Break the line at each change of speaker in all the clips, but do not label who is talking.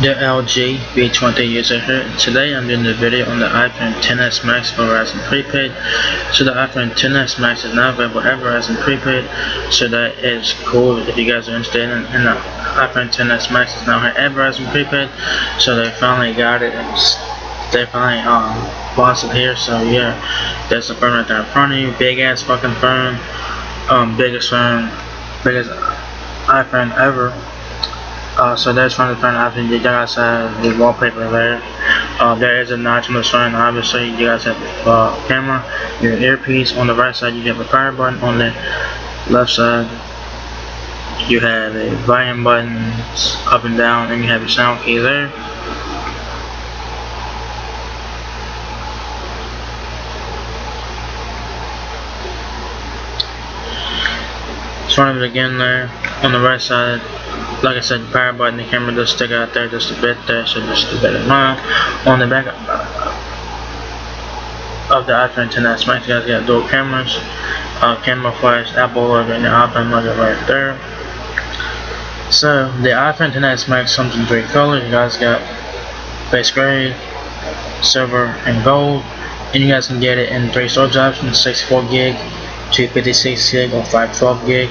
The LG V20 user here. Today I'm doing the video on the iPhone XS Max for Verizon Prepaid. So the iPhone XS Max is now available at Verizon Prepaid. So that is cool if you guys are interested in the iPhone XS Max is now here at Verizon Prepaid. So they finally got it. They finally launched it here. So yeah, that's the phone right there in front of you. Big ass fucking phone. Biggest iPhone ever. So that's from the front option. You guys have the wallpaper there. There is a notch on the front. Obviously, you guys have the camera, your earpiece. On the right side, you have a power button. On the left side, you have a volume buttons up and down, and you have your sound key there. Just want to begin there. On the right side, like I said, the power button, the camera does stick out there just a bit there, so just a bit of mind. On the back of the iPhone XS Max, you guys got dual cameras, camera flash, Apple logo, and the iPhone logo right there. So the iPhone XS Max comes in 3 colors. You guys got base gray, silver, and gold, and you guys can get it in 3 storage options: 64 gig, 256 gig, or 512 gig.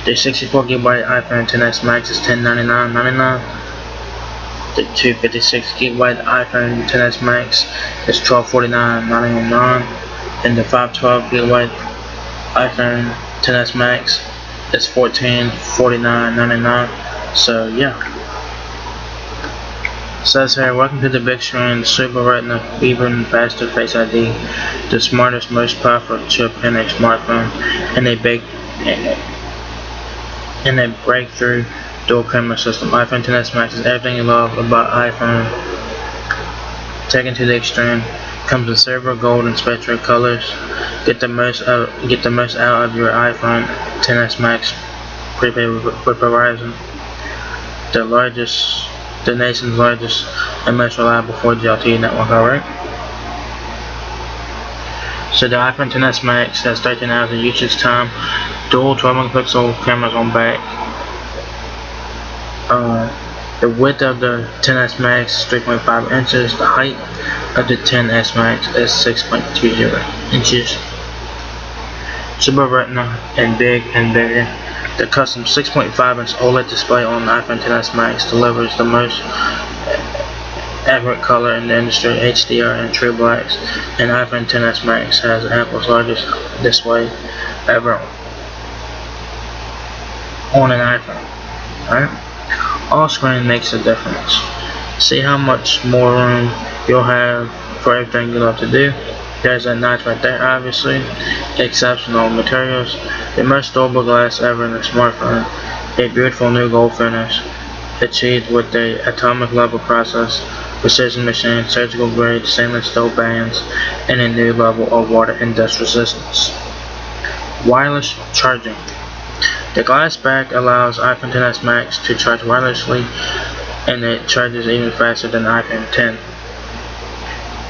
The 64 gigabyte iPhone XS Max is $1099.99. The 256 gigabyte iPhone XS Max is $1249.99, and the 512 gigabyte iPhone XS Max is $1449.99. So yeah. Says here, welcome to the big screen, Super Retina, even faster Face ID, the smartest, most powerful chip in a smartphone, and a breakthrough dual camera system. iPhone XS Max is everything you love about iPhone, taken to the extreme. Comes in silver, gold, and spectral colors. Get the most out of your iPhone XS Max prepaid with Verizon, the nation's largest and most reliable 4G LTE network. Alright. So the iPhone XS Max has 13 hours of usage time. Dual 12-megapixel cameras on back. The width of the XS Max is 3.5 inches. The height of the XS Max is 6.20 inches. Super Retina and big and bigger. The custom 6.5-inch OLED display on the iPhone XS Max delivers the most accurate color in the industry, HDR and true blacks, and iPhone XS Max has Apple's largest display ever on an iPhone. Alright? All screen makes a difference. See how much more room you'll have for everything you love to do. There's a notch right there, obviously. Exceptional materials. The most durable glass ever in a smartphone. A beautiful new gold finish, achieved with the atomic level process, precision machine, surgical grade stainless steel bands, and a new level of water and dust resistance. Wireless charging. The glass back allows iPhone XS Max to charge wirelessly, and it charges even faster than iPhone X.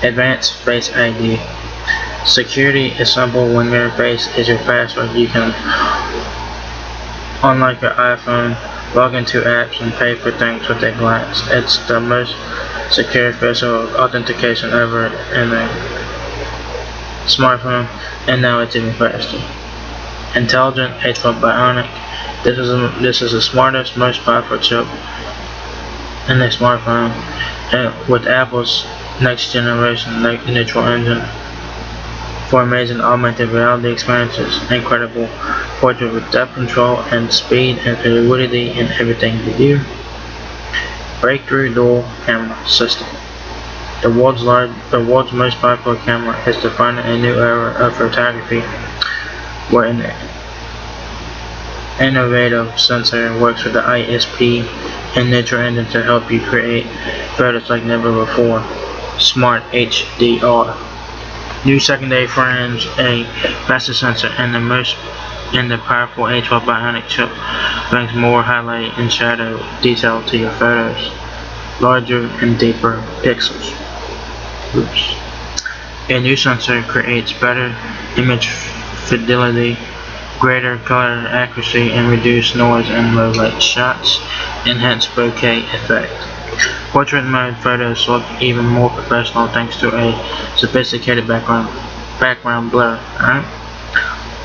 Advanced Face ID. Security is simple. When your face is your password, you can, unlike your iPhone, log into apps and pay for things with a glance. It's the most secure facial authentication ever in a smartphone, and now it's even faster. Intelligent H4 Bionic. This is the smartest, most powerful chip in a smartphone, and with Apple's next generation neutral engine for amazing augmented reality experiences, incredible portrait with depth control and speed and fluidity in everything you do. Breakthrough dual camera system. The world's most powerful camera is defining a new era of photography, where an innovative sensor works with the ISP and neutral engine to help you create photos like never before. Smart HDR. New secondary frames, a faster sensor, and the powerful H4 Bionic chip brings more highlight and shadow detail to your photos. Larger and deeper pixels. A new sensor creates better image fidelity, greater color accuracy, and reduced noise in low light shots. Enhanced bokeh effect. Portrait mode photos look even more professional thanks to a sophisticated background blur. Alright?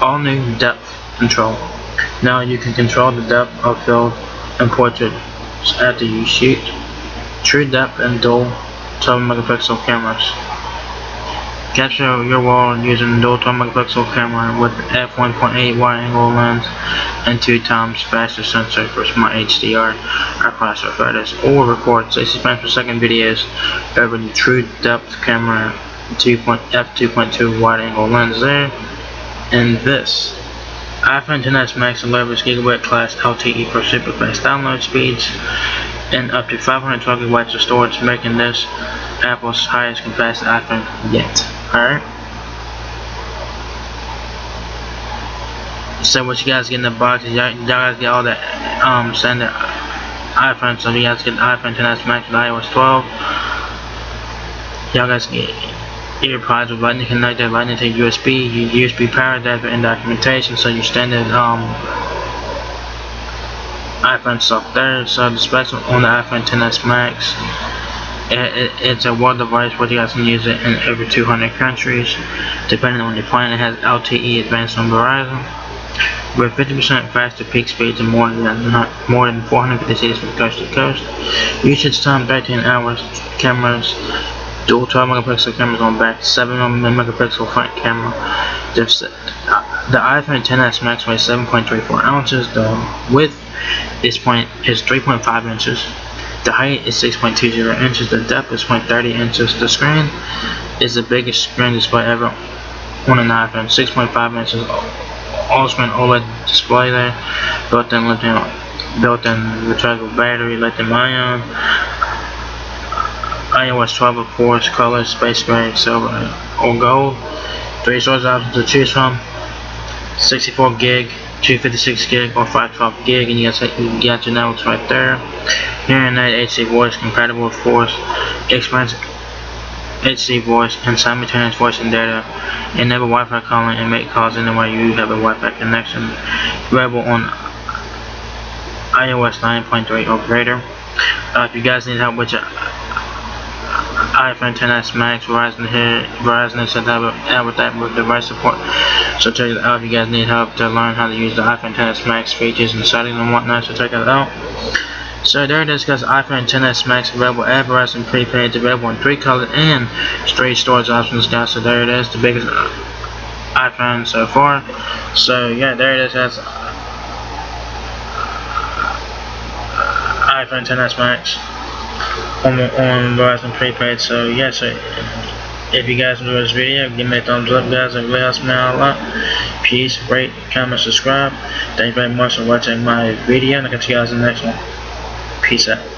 All new depth control. Now you can control the depth of field in portraits after you shoot. True depth and dual 12 megapixel cameras. Capture your world using dual 12 megapixel camera with f1.8 wide angle lens and 2 times faster sensor for smart HDR or faster photos, or record 60 frames per second videos over the true depth camera f2.2 wide angle lens there. And this iPhone XS Max delivers gigabit class LTE for super fast download speeds and up to 512 gigabytes of storage, making this Apple's highest capacity iPhone yet. Alright. So what you guys get in the box is y'all guys get all the standard iPhone. So you guys get the iPhone XS Max with iOS 12. Y'all guys get earpods with lightning connected, lightning to USB, USB power adapter, and documentation. So your standard iPhone stuff there. So the specs on the iPhone XS Max, it's a world device where you guys can use it in over 200 countries. Depending on your plan, it has LTE advanced on Verizon with 50% faster peak speeds and more than 450 cities from coast to coast. Usage time 13 hours. Cameras, dual 12 megapixel cameras on back, 7 megapixel front camera. The iPhone XS Max weighs 7.34 ounces. The width is 3.5 inches. The height is 6.20 inches. The depth is 0.30 inches. The screen is the biggest screen display ever on an iPhone. 6.5 inches. All screen OLED display there. Built-in rechargeable battery, lithium-ion. iOS 12 of course, color, space gray, silver, or gold. 3 storage options to choose from: 64 gig, 256 gig, or 512 gig, and you got your networks right there. Hearing aid, HD voice compatible of course, experience HD voice and simultaneous voice and data. Enable Wi-Fi calling and make calls anywhere you have a Wi-Fi connection. Available on iOS 9.3 or greater. If you guys need help with your iPhone XS Max, Verizon is set up with that with device support. So check it out if you guys need help to learn how to use the iPhone XS Max features and settings and whatnot. So check it out. So there it is, guys. iPhone XS Max available at Verizon Prepaid. It's available in 3 colors and straight storage options, guys. So there it is, the biggest iPhone so far. So yeah, there it is, guys. iPhone XS Max on Verizon Prepaid. So yeah, so if you guys enjoyed this video, give me a thumbs up, guys. It really helps me out a lot. Peace, rate, comment, subscribe. Thank you very much for watching my video, and I'll catch you guys in the next one. Peace out.